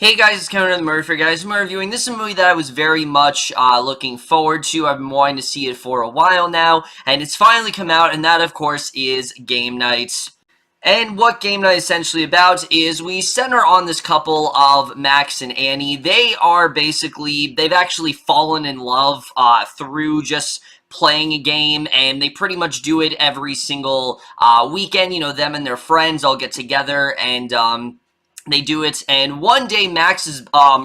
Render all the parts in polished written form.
Hey guys, it's Kevin the Murphy guys. I'm reviewing this is a movie that I was very much looking forward to. I've been wanting to see it for a while now, and it's finally come out, and that, of course, is Game Night. And what Game Night is essentially about is we center on this couple of Max and Annie. They've actually fallen in love through just playing a game, and they pretty much do it every single weekend. You know, them and their friends all get together, and they do it, and one day Max's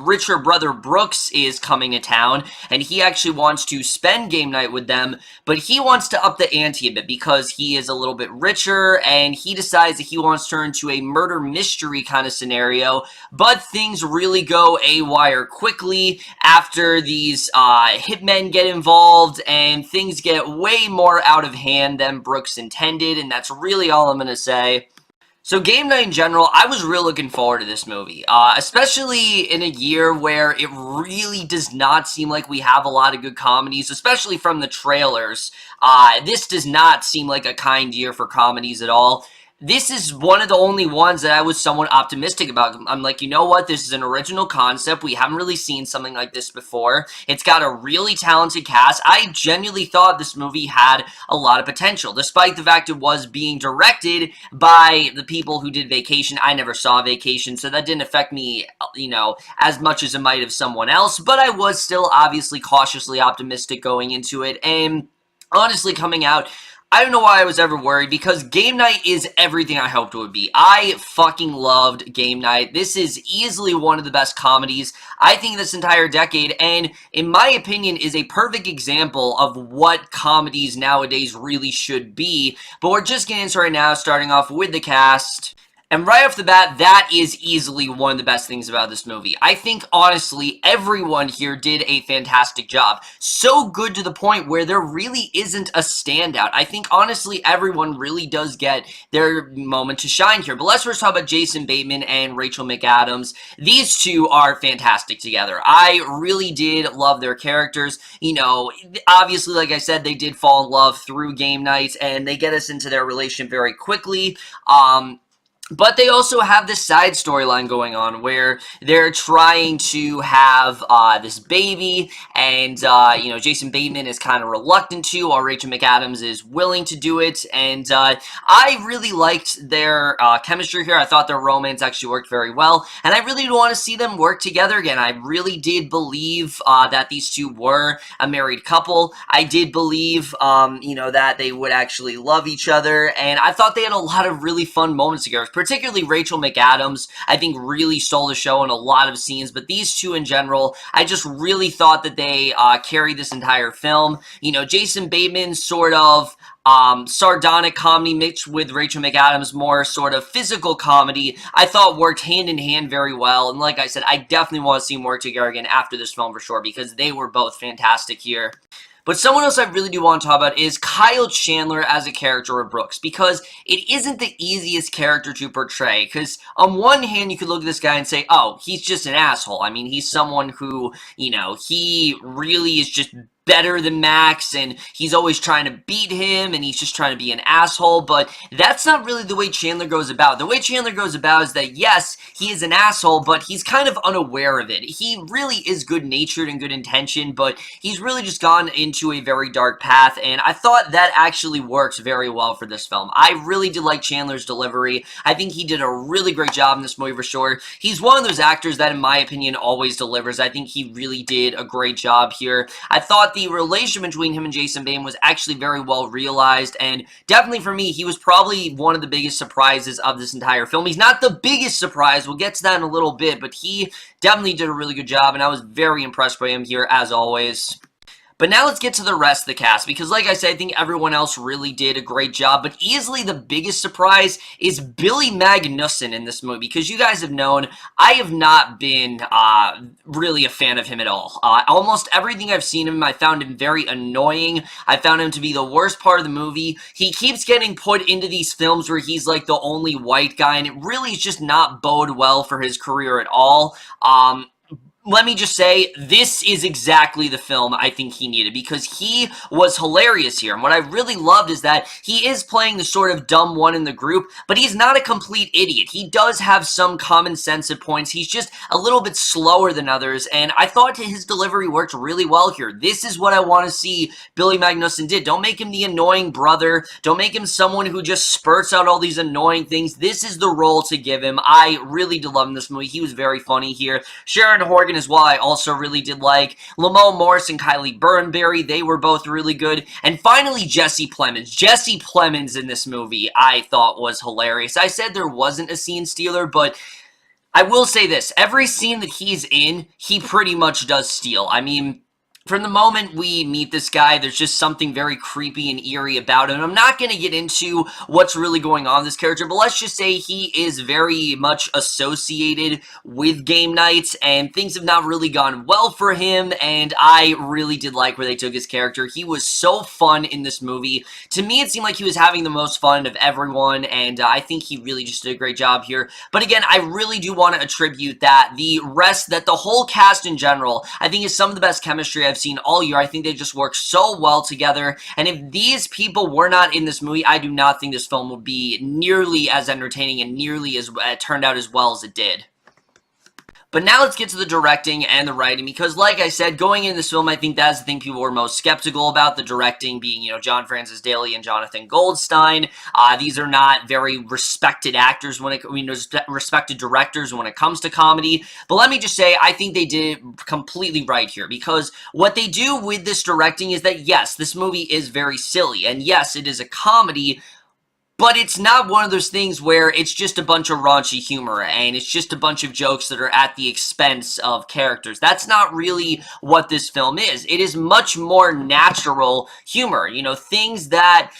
richer brother Brooks is coming to town, and he actually wants to spend game night with them, but he wants to up the ante a bit because he is a little bit richer, and he decides that he wants to turn into a murder mystery kind of scenario, but things really go haywire quickly after these hitmen get involved, and things get way more out of hand than Brooks intended, and that's really all I'm going to say. So Game Night in general, I was real looking forward to this movie, especially in a year where it really does not seem like we have a lot of good comedies, especially from the trailers. This does not seem like a kind year for comedies at all. This is one of the only ones that I was somewhat optimistic about. I'm like, you know what? This is an original concept. We haven't really seen something like this before. It's got a really talented cast. I genuinely thought this movie had a lot of potential, despite the fact it was being directed by the people who did Vacation. I never saw Vacation, so that didn't affect me, you know, as much as it might have someone else, but I was still obviously cautiously optimistic going into it, and honestly coming out, I don't know why I was ever worried, because Game Night is everything I hoped it would be. I fucking loved Game Night. This is easily one of the best comedies, I think, this entire decade, and in my opinion is a perfect example of what comedies nowadays really should be. But we're just getting into it right now, starting off with the cast. And right off the bat, that is easily one of the best things about this movie. I think, honestly, everyone here did a fantastic job. So good to the point where there really isn't a standout. I think, honestly, everyone really does get their moment to shine here. But let's first talk about Jason Bateman and Rachel McAdams. These two are fantastic together. I really did love their characters. You know, obviously, like I said, they did fall in love through Game Night, and they get us into their relationship very quickly. But they also have this side storyline going on where they're trying to have this baby, and, you know, Jason Bateman is kind of reluctant to, while Rachel McAdams is willing to do it, and I really liked their chemistry here. I thought their romance actually worked very well, and I really want to see them work together again. I really did believe that these two were a married couple. I did believe, you know, that they would actually love each other, and I thought they had a lot of really fun moments together. Particularly Rachel McAdams, I think, really stole the show in a lot of scenes, but these two in general, I just really thought that they carried this entire film. You know, Jason Bateman's sort of sardonic comedy mixed with Rachel McAdams' more sort of physical comedy, I thought worked hand in hand very well, and like I said, I definitely want to see them work together again after this film for sure, because they were both fantastic here. But someone else I really do want to talk about is Kyle Chandler as a character of Brooks, because it isn't the easiest character to portray, because on one hand, you could look at this guy and say, oh, he's just an asshole. I mean, he's someone who, you know, he really is just better than Max, and he's always trying to beat him, and he's just trying to be an asshole, but that's not really the way Chandler goes about. The way Chandler goes about is that, yes, he is an asshole, but he's kind of unaware of it. He really is good-natured and good-intentioned, but he's really just gone into a very dark path, and I thought that actually works very well for this film. I really did like Chandler's delivery. I think he did a really great job in this movie for sure. He's one of those actors that, in my opinion, always delivers. I think he really did a great job here. I thought the relation between him and Jason Bateman was actually very well realized, and definitely for me, he was probably one of the biggest surprises of this entire film. He's not the biggest surprise, we'll get to that in a little bit, but he definitely did a really good job, and I was very impressed by him here, as always. But now let's get to the rest of the cast, because like I said, I think everyone else really did a great job, but easily the biggest surprise is Billy Magnussen in this movie, because you guys have known, I have not been really a fan of him at all. Almost everything I've seen him, I found him very annoying. I found him to be the worst part of the movie. He keeps getting put into these films where he's like the only white guy, and it really is just not bode well for his career at all. let me just say, this is exactly the film I think he needed, because he was hilarious here. And what I really loved is that he is playing the sort of dumb one in the group, but he's not a complete idiot. He does have some common sense at points. He's just a little bit slower than others, and I thought his delivery worked really well here. This is what I want to see Billy Magnussen did. Don't make him the annoying brother. Don't make him someone who just spurts out all these annoying things. This is the role to give him. I really did love him in this movie. He was very funny here. Sharon Horgan as well, I also really did like. Lamone Morris and Kylie Bunbury, they were both really good. And finally, Jesse Plemons. Jesse Plemons in this movie, I thought was hilarious. I said there wasn't a scene stealer, but I will say this. Every scene that he's in, he pretty much does steal. I mean, from the moment we meet this guy, there's just something very creepy and eerie about him. I'm not going to get into what's really going on with this character, but let's just say he is very much associated with game nights, and things have not really gone well for him, and I really did like where they took his character. He was so fun in this movie. To me, it seemed like he was having the most fun of everyone, and I think he really just did a great job here. But again, I really do want to attribute that the whole cast in general, I think is some of the best chemistry I've seen all year. I think they just work so well together, and if these people were not in this movie, I do not think this film would be nearly as entertaining and nearly as turned out as well as it did. But now let's get to the directing and the writing, because like I said, going into this film, I think that's the thing people were most skeptical about, the directing being, John Francis Daley and Jonathan Goldstein. These are not very respected actors respected directors when it comes to comedy. But let me just say, I think they did it completely right here, because what they do with this directing is that, yes, this movie is very silly, and yes, it is a comedy, but it's not one of those things where it's just a bunch of raunchy humor and it's just a bunch of jokes that are at the expense of characters. That's not really what this film is. It is much more natural humor. Things that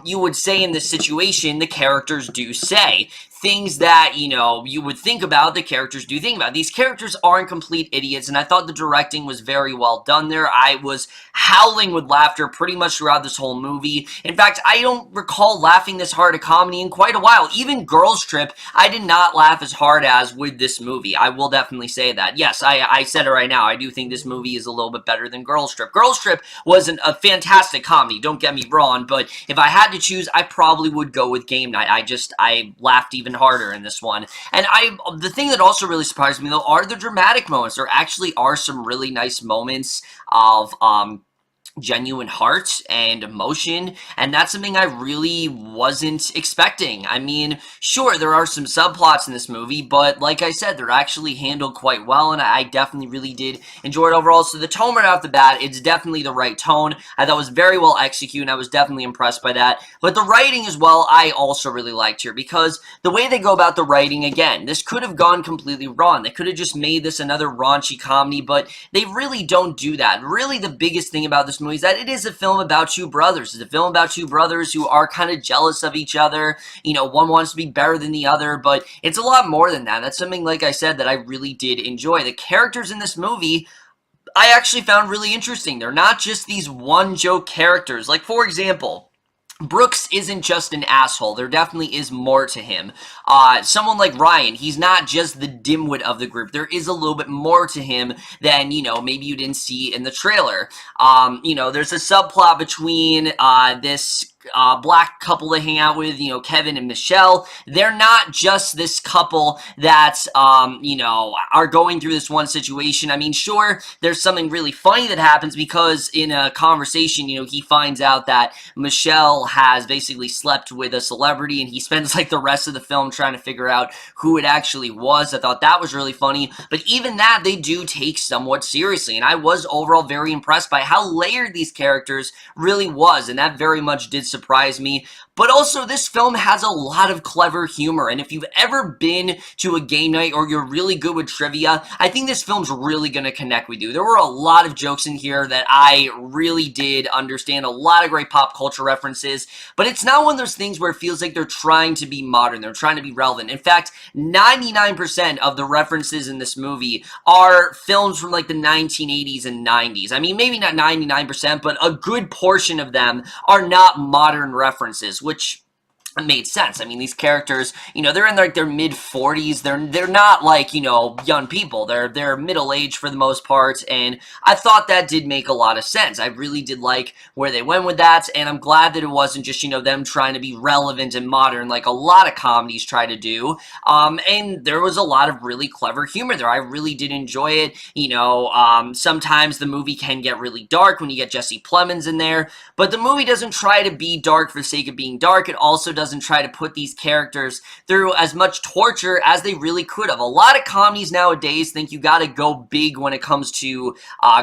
you would say in this situation, the characters do say. Things that, you would think about, the characters do think about. These characters aren't complete idiots, and I thought the directing was very well done there. I was howling with laughter pretty much throughout this whole movie. In fact, I don't recall laughing this hard at comedy in quite a while. Even Girls Trip, I did not laugh as hard as with this movie. I will definitely say that. Yes, I said it right now. I do think this movie is a little bit better than Girls Trip. Girls Trip was a fantastic comedy, don't get me wrong, but if I had to choose, I probably would go with Game Night. I laughed even harder in this one. And the thing that also really surprised me, though, are the dramatic moments. There actually are some really nice moments of genuine heart and emotion, and that's something I really wasn't expecting. I mean, sure, there are some subplots in this movie, but like I said, they're actually handled quite well, and I definitely really did enjoy it overall. So the tone right off the bat, it's definitely the right tone. I thought it was very well executed, and I was definitely impressed by that. But the writing as well, I also really liked here, because the way they go about the writing, again, this could have gone completely wrong. They could have just made this another raunchy comedy, but they really don't do that. Really, the biggest thing about this movie is that it is a film about two brothers. It's a film about two brothers who are kind of jealous of each other. One wants to be better than the other, but it's a lot more than that. That's something, like I said, that I really did enjoy. The characters in this movie, I actually found really interesting. They're not just these one-joke characters. Like, for example, Brooks isn't just an asshole. There definitely is more to him. Someone like Ryan, he's not just the dimwit of the group. There is a little bit more to him than, maybe you didn't see in the trailer. There's a subplot between this black couple they hang out with, Kevin and Michelle. They're not just this couple that, are going through this one situation. I mean, sure, there's something really funny that happens, because in a conversation, he finds out that Michelle has basically slept with a celebrity, and he spends like the rest of the film trying to figure out who it actually was. I thought that was really funny, but even that they do take somewhat seriously, and I was overall very impressed by how layered these characters really was, and that very much did surprise me. But also, this film has a lot of clever humor, and if you've ever been to a game night or you're really good with trivia, I think this film's really going to connect with you. There were a lot of jokes in here that I really did understand, a lot of great pop culture references, but it's not one of those things where it feels like they're trying to be modern, they're trying to be relevant. In fact, 99% of the references in this movie are films from like the 1980s and 90s. I mean, maybe not 99%, but a good portion of them are not modern references, which made sense. I mean, these characters, you know, they're in like their mid 40s. They're not like, you know, young people. They're middle aged for the most part, and I thought that did make a lot of sense. I really did like where they went with that, and I'm glad that it wasn't just, you know, them trying to be relevant and modern like a lot of comedies try to do. And there was a lot of really clever humor there. I really did enjoy it. You know, sometimes the movie can get really dark when you get Jesse Plemons in there, but the movie doesn't try to be dark for the sake of being dark. It also doesn't try to put these characters through as much torture as they really could have. A lot of comedies nowadays think you gotta go big when it comes to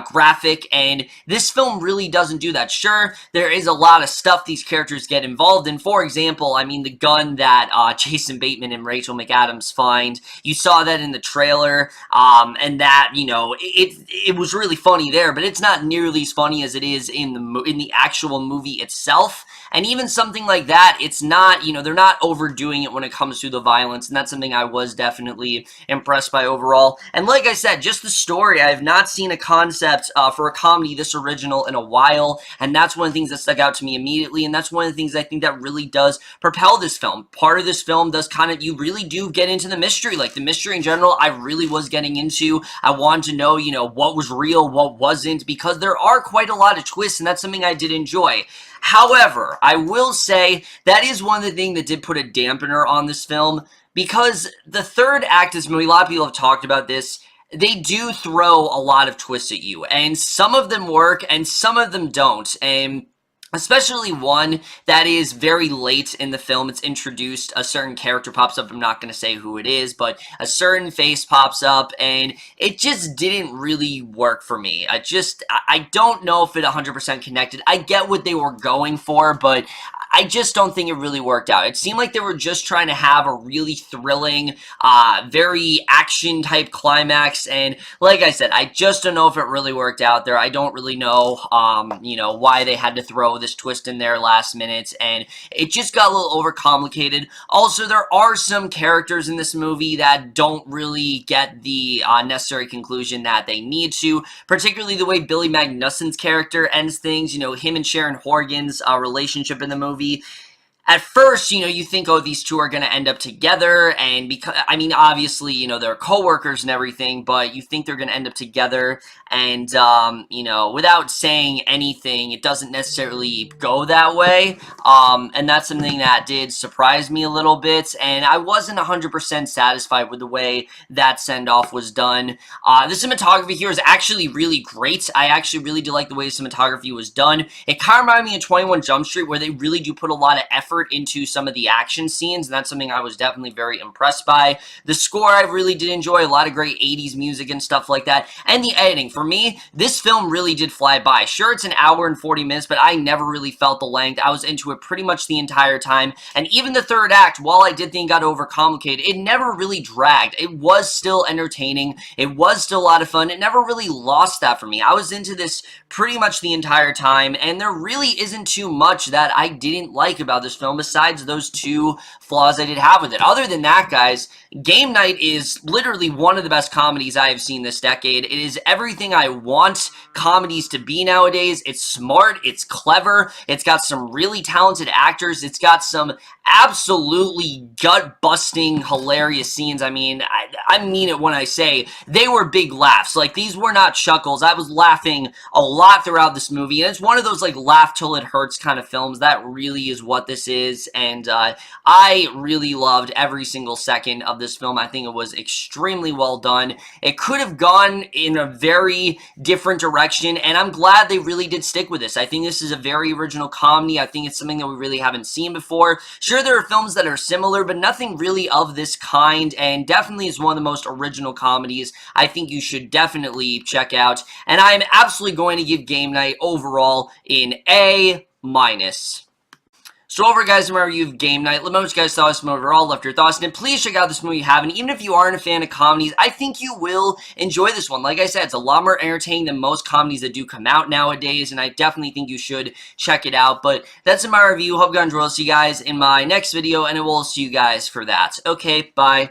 graphic, and this film really doesn't do that. Sure, there is a lot of stuff these characters get involved in. For example, I mean, the gun that Jason Bateman and Rachel McAdams find, you saw that in the trailer, and that, you know, it was really funny there, but it's not nearly as funny as it is in the actual movie itself. And even something like that, it's not, you know, they're not overdoing it when it comes to the violence, and that's something I was definitely impressed by overall. And like I said, just the story, I have not seen a concept for a comedy this original in a while, and that's one of the things that stuck out to me immediately, and that's one of the things I think that really does propel this film. Part of this film does kind of, you really do get into the mystery, like the mystery in general, I really was getting into. I wanted to know, you know, what was real, what wasn't, because there are quite a lot of twists, and that's something I did enjoy. However, I will say that is one of the things that did put a dampener on this film, because the third act of this movie, a lot of people have talked about this, they do throw a lot of twists at you, and some of them work and some of them don't, and especially one that is very late in the film. It's introduced, a certain character pops up, I'm not going to say who it is, but a certain face pops up, and it just didn't really work for me. I don't know if it 100% connected. I get what they were going for, but I just don't think it really worked out. It seemed like they were just trying to have a really thrilling, very action-type climax, and like I said, I just don't know if it really worked out there. I don't really know, you know, why they had to throw this twist in there last minute, and it just got a little overcomplicated. Also, there are some characters in this movie that don't really get the necessary conclusion that they need to, particularly the way Billy Magnussen's character ends things, you know, him and Sharon Horgan's relationship in the movie. At first, you know, you think, oh, these two are going to end up together, and because, I mean, obviously, you know, they're co-workers and everything, but you think they're going to end up together, and, you know, without saying anything, it doesn't necessarily go that way, and that's something that did surprise me a little bit, and I wasn't 100% satisfied with the way that send-off was done. The cinematography here is actually really great. I actually really do like the way the cinematography was done. It kind of reminded me of 21 Jump Street, where they really do put a lot of effort into some of the action scenes, and that's something I was definitely very impressed by. The score I really did enjoy, a lot of great 80s music and stuff like that, and the editing. For me, this film really did fly by. Sure, it's an hour and 40 minutes, but I never really felt the length. I was into it pretty much the entire time, and even the third act, while I did think it got overcomplicated, it never really dragged. It was still entertaining. It was still a lot of fun. It never really lost that for me. I was into this pretty much the entire time, and there really isn't too much that I didn't like about this film besides those two flaws I did have with it. Other than that, guys, Game Night is literally one of the best comedies I have seen this decade. It is everything I want comedies to be nowadays. It's smart, it's clever, it's got some really talented actors, it's got some absolutely gut-busting, hilarious scenes. I mean, I mean it when I say they were big laughs. Like, these were not chuckles. I was laughing a lot throughout this movie, and it's one of those, like, laugh till it hurts kind of films. That really is what this is, and I really loved every single second of this film. I think it was extremely well done. It could have gone in a very different direction, and I'm glad they really did stick with this. I think this is a very original comedy. I think it's something that we really haven't seen before. Sure, there are films that are similar, but nothing really of this kind, and definitely is one of the most original comedies I think you should definitely check out, and I am absolutely going to give Game Night overall an A-. So over, guys, my review of Game Night. Let me know what you guys thought of this movie overall, left your thoughts, and please check out this movie if you haven't. Even if you aren't a fan of comedies, I think you will enjoy this one. Like I said, it's a lot more entertaining than most comedies that do come out nowadays, and I definitely think you should check it out. But that's my review. Hope you guys enjoyed. See you guys in my next video, and I will see you guys for that. Okay, bye.